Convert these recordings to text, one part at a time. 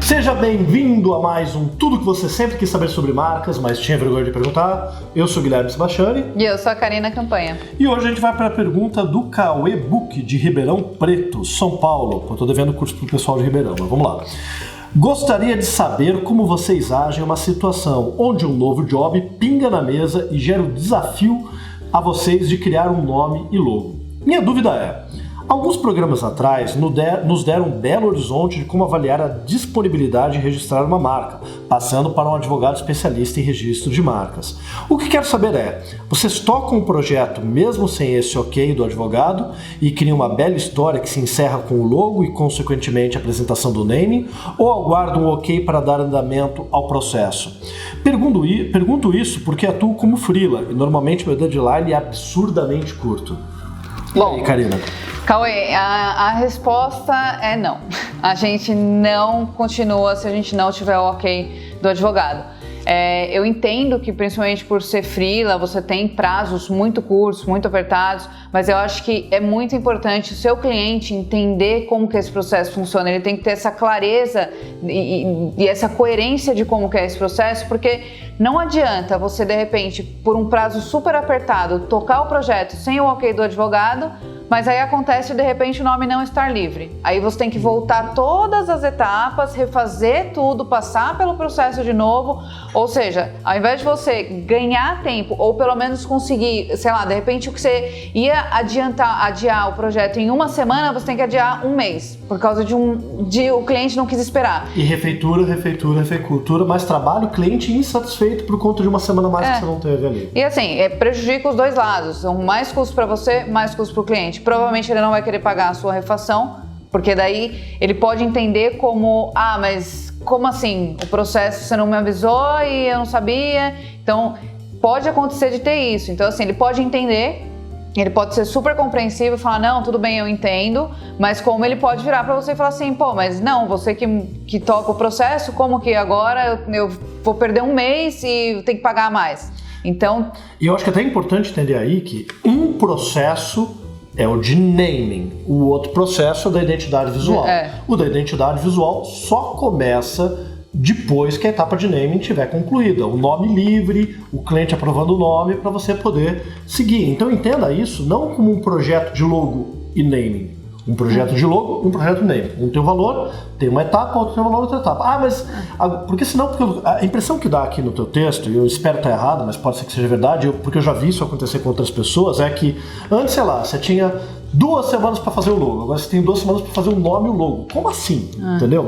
Seja bem-vindo a mais um Tudo que você sempre quis saber sobre marcas, mas tinha vergonha de perguntar. Eu sou o Guilherme Sebastiani. E eu sou a Karina Campanha. E hoje a gente vai para a pergunta do Cauê Book, de Ribeirão Preto, São Paulo. Eu estou devendo curso para o pessoal de Ribeirão, mas vamos lá. Gostaria de saber como vocês agem em uma situação onde um novo job pinga na mesa e gera o desafio a vocês de criar um nome e logo. Minha dúvida é... Alguns programas atrás nos deram um belo horizonte de como avaliar a disponibilidade de registrar uma marca, passando para um advogado especialista em registro de marcas. O que quero saber é, vocês tocam o projeto mesmo sem esse ok do advogado e criam uma bela história que se encerra com o logo e consequentemente a apresentação do naming, ou aguardam um ok para dar andamento ao processo? Pergunto isso porque atuo como freela e normalmente meu deadline é absurdamente curto. Bom, e aí, Karina? Cauê, a resposta é não. A gente não continua se a gente não tiver o ok do advogado. Eu entendo que, principalmente por ser freela, você tem prazos muito curtos, muito apertados, mas eu acho que é muito importante o seu cliente entender como que esse processo funciona. Ele tem que ter essa clareza e essa coerência de como que é esse processo, porque não adianta você, de repente, por um prazo super apertado, tocar o projeto sem o ok do advogado, mas aí acontece de repente o nome não estar livre. Aí você tem que voltar todas as etapas, refazer tudo, passar pelo processo de novo. Ou seja, ao invés de você ganhar tempo, ou pelo menos conseguir, sei lá, de repente o que você ia adiar o projeto em uma semana, você tem que adiar um mês, por causa de o cliente não quis esperar. E refeitura, mais trabalho, cliente insatisfeito por conta de uma semana a mais que você não teve ali. E assim, prejudica os dois lados. São mais custos para você, mais custos para o cliente. Provavelmente ele não vai querer pagar a sua refação, porque daí ele pode entender como, mas como assim? O processo você não me avisou e eu não sabia. Então, pode acontecer de ter isso. Então, assim, ele pode entender, ele pode ser super compreensivo e falar, não, tudo bem, eu entendo, mas como ele pode virar para você e falar assim, mas não, você que toca o processo, como que agora eu vou perder um mês e tenho que pagar mais? Então... E eu acho que é até importante entender aí que um processo é o de naming, o outro processo é o da identidade visual. O da identidade visual só começa depois que a etapa de naming estiver concluída. O nome livre, o cliente aprovando o nome para você poder seguir. Então entenda isso não como um projeto de logo e naming. Um projeto de logo, um projeto de naming. Um tem um valor, tem uma etapa, outro tem um valor, outra etapa. Porque senão, a impressão que dá aqui no teu texto, e eu espero estar errado, mas pode ser que seja verdade, porque eu já vi isso acontecer com outras pessoas, é que antes, sei lá, você tinha 2 semanas para fazer o logo, agora você tem 2 semanas para fazer o nome e o logo. Como assim? Entendeu?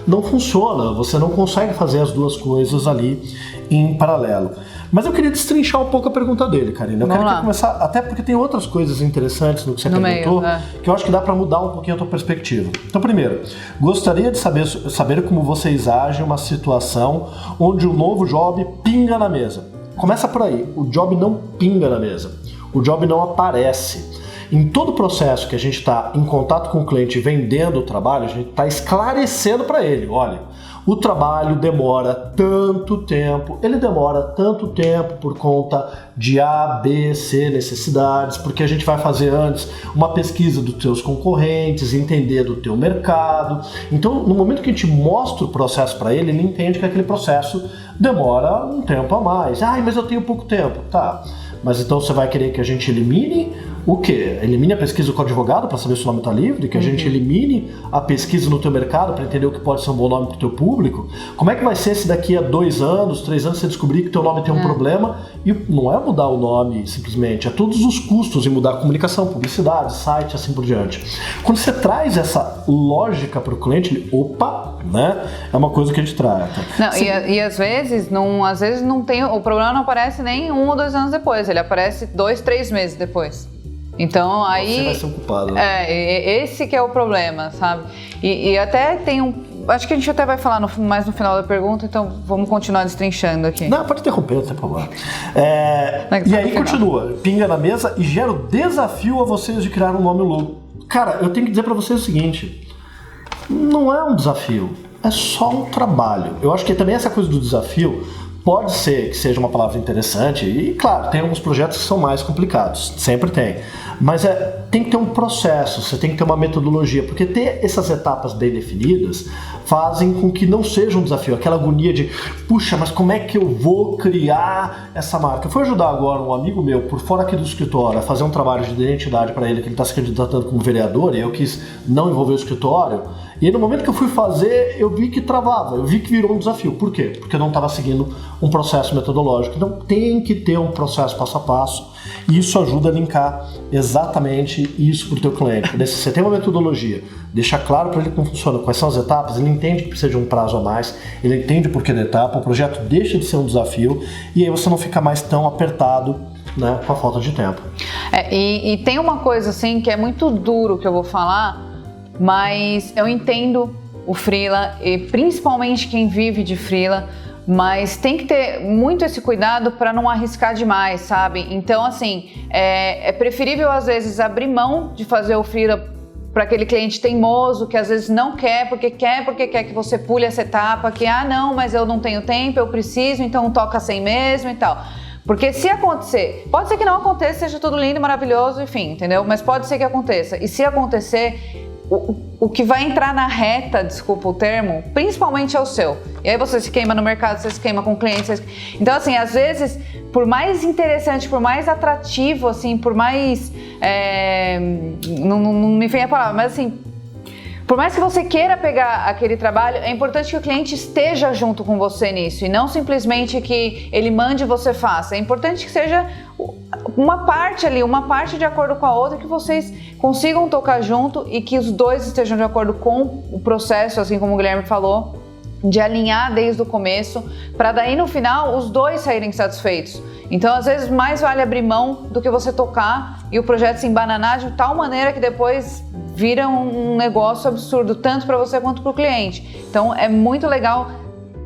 Não funciona, você não consegue fazer as duas coisas ali em paralelo. Mas eu queria destrinchar um pouco a pergunta dele, Karina. Eu quero começar, até porque tem outras coisas interessantes no que você perguntou, que eu acho que dá para mudar um pouquinho a tua perspectiva. Então, primeiro, gostaria de saber como vocês agem em uma situação onde um novo job pinga na mesa. Começa por aí, o job não pinga na mesa, o job não aparece. Em todo o processo que a gente está em contato com o cliente vendendo o trabalho, a gente está esclarecendo para ele, olha, o trabalho demora tanto tempo, ele demora tanto tempo por conta de A, B, C necessidades, porque a gente vai fazer antes uma pesquisa dos teus concorrentes, entender do teu mercado. Então, no momento que a gente mostra o processo para ele, ele entende que aquele processo demora um tempo a mais. Mas eu tenho pouco tempo. Tá, mas então você vai querer que a gente elimine o quê? Elimine a pesquisa com o advogado para saber se o nome está livre? Que a gente elimine a pesquisa no teu mercado para entender o que pode ser um bom nome para o teu público? Como é que vai ser se daqui a 2 anos, 3 anos você descobrir que o teu nome tem um problema? E não é mudar o nome simplesmente, é todos os custos em mudar a comunicação, publicidade, site, assim por diante. Quando você traz essa lógica para o cliente, ele, né? É uma coisa que a gente trata. E às vezes não tem, o problema não aparece nem 1 ou 2 anos depois, ele aparece 2, 3 meses depois. Então aí... Você vai ser ocupado. Né? Esse que é o problema, sabe? E até tem acho que a gente até vai falar mais no final da pergunta, então vamos continuar destrinchando aqui. Não, pode interromper, não tem problema. E aí continua, pinga na mesa e gera o desafio a vocês de criar um nome logo. Cara, eu tenho que dizer pra vocês o seguinte, não é um desafio, é só um trabalho. Eu acho que também essa coisa do desafio pode ser que seja uma palavra interessante e, claro, tem alguns projetos que são mais complicados, sempre tem. Mas tem que ter um processo, você tem que ter uma metodologia, porque ter essas etapas bem definidas fazem com que não seja um desafio, aquela agonia de, puxa, mas como é que eu vou criar essa marca? Eu fui ajudar agora um amigo meu, por fora aqui do escritório, a fazer um trabalho de identidade para ele, que ele está se candidatando como vereador, e eu quis não envolver o escritório, e aí, no momento que eu fui fazer, eu vi que travava, eu vi que virou um desafio. Por quê? Porque eu não estava seguindo um processo metodológico. Então tem que ter um processo passo a passo, e isso ajuda a linkar exatamente isso para o teu cliente. Se você tem uma metodologia, deixa claro para ele como funciona, quais são as etapas, ele entende que precisa de um prazo a mais, ele entende o porquê da etapa, o projeto deixa de ser um desafio, e aí você não fica mais tão apertado, né, com a falta de tempo. E tem uma coisa assim que é muito duro que eu vou falar, mas eu entendo o freela, e principalmente quem vive de freela, mas tem que ter muito esse cuidado para não arriscar demais, sabe? Então, assim, é preferível às vezes abrir mão de fazer o freela para aquele cliente teimoso que às vezes não quer, porque quer que você pule essa etapa, que não, mas eu não tenho tempo, eu preciso, então toca sem mesmo e tal. Porque se acontecer, pode ser que não aconteça, seja tudo lindo, maravilhoso, enfim, entendeu? Mas pode ser que aconteça. E se acontecer, o que vai entrar na reta, desculpa o termo, principalmente é o seu. E aí você se queima no mercado, você se queima com clientes. Então, assim, às vezes, por mais interessante, por mais atrativo, assim, por mais... não me vem a palavra, mas assim... Por mais que você queira pegar aquele trabalho, é importante que o cliente esteja junto com você nisso e não simplesmente que ele mande e você faça. É importante que seja uma parte ali, uma parte de acordo com a outra, que vocês consigam tocar junto e que os dois estejam de acordo com o processo, assim como o Guilherme falou, de alinhar desde o começo, para daí no final os dois saírem satisfeitos. Então, às vezes, mais vale abrir mão do que você tocar e o projeto se embananar de tal maneira que depois vira um negócio absurdo, tanto para você quanto para o cliente. Então, é muito legal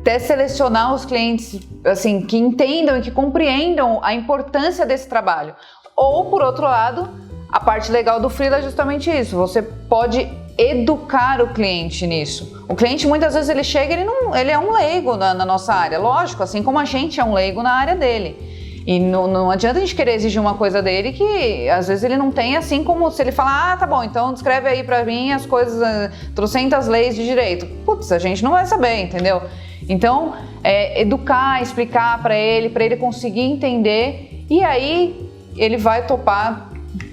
até selecionar os clientes assim, que entendam e que compreendam a importância desse trabalho. Ou, por outro lado, a parte legal do freela é justamente isso. Você pode educar o cliente nisso. O cliente, muitas vezes, ele chega e ele é um leigo na nossa área. Lógico, assim como a gente é um leigo na área dele. E não adianta a gente querer exigir uma coisa dele que às vezes ele não tem, assim como se ele falar, tá bom, então descreve aí pra mim as coisas, trocentas leis de direito. Putz, a gente não vai saber, entendeu? Então, educar, explicar pra ele conseguir entender, e aí ele vai topar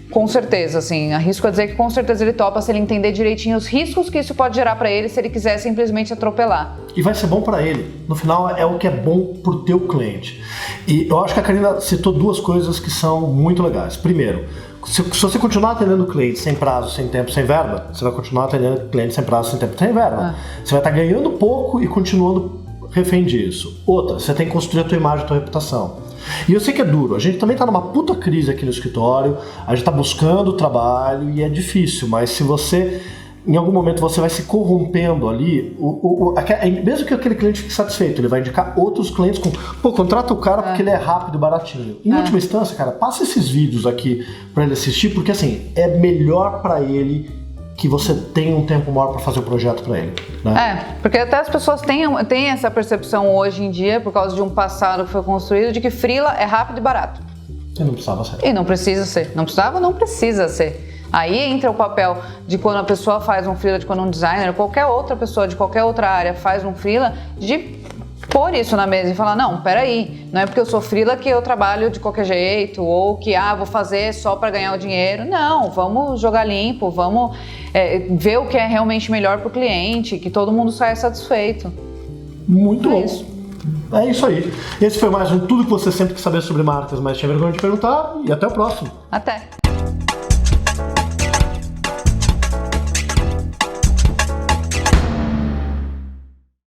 com certeza, assim, arrisco a dizer que com certeza ele topa se ele entender direitinho os riscos que isso pode gerar para ele se ele quiser simplesmente atropelar. E vai ser bom para ele. No final é o que é bom pro teu cliente. E eu acho que a Karina citou duas coisas que são muito legais. Primeiro, se você continuar atendendo cliente sem prazo, sem tempo, sem verba, você vai continuar atendendo cliente sem prazo, sem tempo, sem verba. Você vai estar ganhando pouco e continuando refém disso. Outra, você tem que construir a tua imagem, a tua reputação. E eu sei que é duro, a gente também tá numa puta crise aqui no escritório, a gente tá buscando trabalho e é difícil, mas se você, em algum momento você vai se corrompendo ali, mesmo que aquele cliente fique satisfeito, ele vai indicar outros clientes com, contrata o cara porque ele é rápido e baratinho. Em última instância, cara, passa esses vídeos aqui pra ele assistir, porque assim, é melhor pra ele que você tenha um tempo maior para fazer o projeto para ele, né? Porque até as pessoas têm essa percepção hoje em dia, por causa de um passado que foi construído, de que freela é rápido e barato. E não precisava ser. E não precisa ser. Não precisava, não precisa ser. Aí entra o papel de quando a pessoa faz um freela, de quando um designer, qualquer outra pessoa de qualquer outra área faz um freela, de pôr isso na mesa e falar, não, peraí, não é porque eu sou freela que eu trabalho de qualquer jeito, ou que, vou fazer só para ganhar o dinheiro. Não, vamos jogar limpo, vamos ver o que é realmente melhor para o cliente, que todo mundo saia satisfeito. Muito bom. É isso aí. Esse foi mais um Tudo que você sempre quis saber sobre marcas, mas tinha vergonha de perguntar, e até o próximo. Até.